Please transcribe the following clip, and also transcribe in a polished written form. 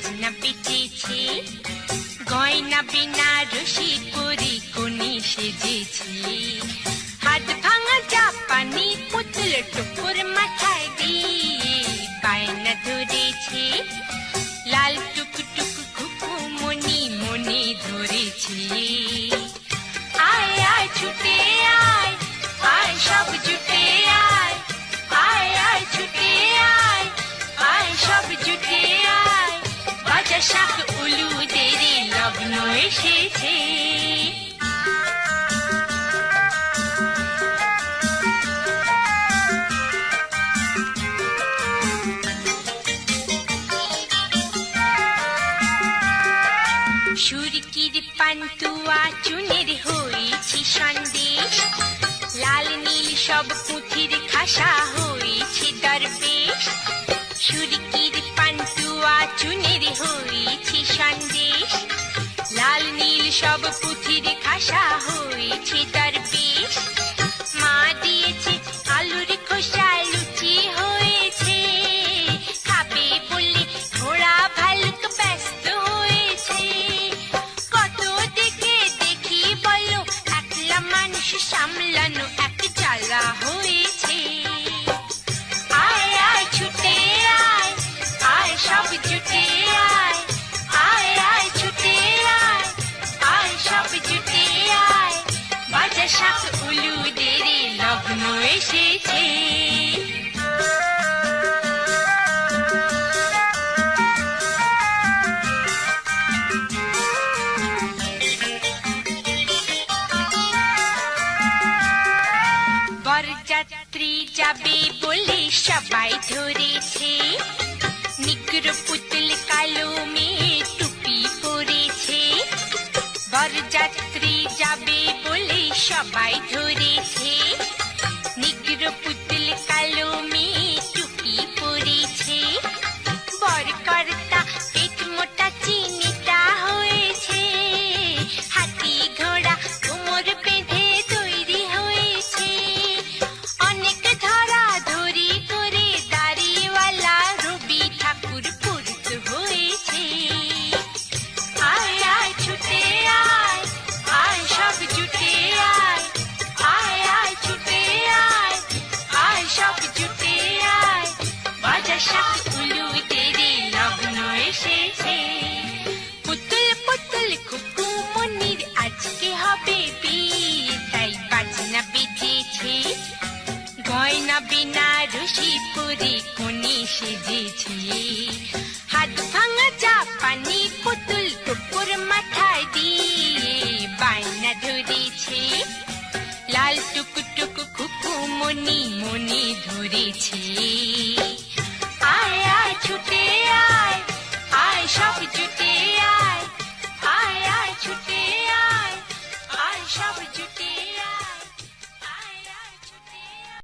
বাজনা পেটেছে, গয়না বেনারসি পরে কোণে সেজেছে। হাত ভাঙা জাপানি পুতুল টুকুর মাথায় দিয়ে বায়না ধরেছে, লাল টুকটুক খুকু মনি মনে ধরেছে। আয় আয় ছুটে আয়, আয় সব জুটে আয়, আয় আয় ছুটে আয়, আয় সব জুটে আয়, বাজা শাক উলুদের লগ্ন এসেছে। সুরকির পান্তুয়া চুনের হয়েছে সন্দেশ, লাল নীল সব পুঁথির খাসা হয়েছে দরবেশ। সুরকির পান্তুয়া চুনের হয়েছে সন্দেশ, লাল নীল সব পুঁথির খাসা হয়েছে দরবেশ। মা দিয়েছে আলুর খোসা লুচি হয়েছে, খাবে বলে ঘোড়া ভালুক ব্যস্ত হয়েছে। কত দিকে দেখি বলো, একলা মানুষ সামলানো এক জ্বালা হয়েছে। আয় আয় ছুটে আয়, আয় সব জুটে আয়, আয় আয় ছুটে আয়, আয় সব জুটে আয়, বাজা শাক উলুদের লগ্ন এসেছে। বরযাত্রী যাবে বলে সবাই ধরেছে, নিগ্র পুতুল কালো মেয়ে টুপি পরেছে। বরযাত্রী যাবে বলে সবাই ধরেছে, নিগ্র পুতুল কালো মেয়ে টুপি পরেছে। বরকর্তা পেট মোটা চিনিটা হয়েছে, হাতি ঘোড়া কোমর বেঁধে তৈরি হয়েছে। অনেক ধরা ধরি করে দাড়িওয়ালা রবি ঠাকুর পুরুত হয়েছে। আয় আয় ছুটে আয়, আয় সব জুটে আয়, আয় আয় ছুটে আয়, আয় সব জুটে আয়, বাজা শাক উলুদের লগ্ন এসেছে। পুতুল পুতুল খুকু মনির আজকে হবে বিয়ে, তাই বাজনা বেজেছে, গয়না বেনারসি পরে কোণে সেজেছে। হাত ভাঙা জাপানি পুতুল টুকুর মাথায় দিয়ে বায়না ধরেছে, লাল টুকটুক খুকু মনি মনে ধরেছে।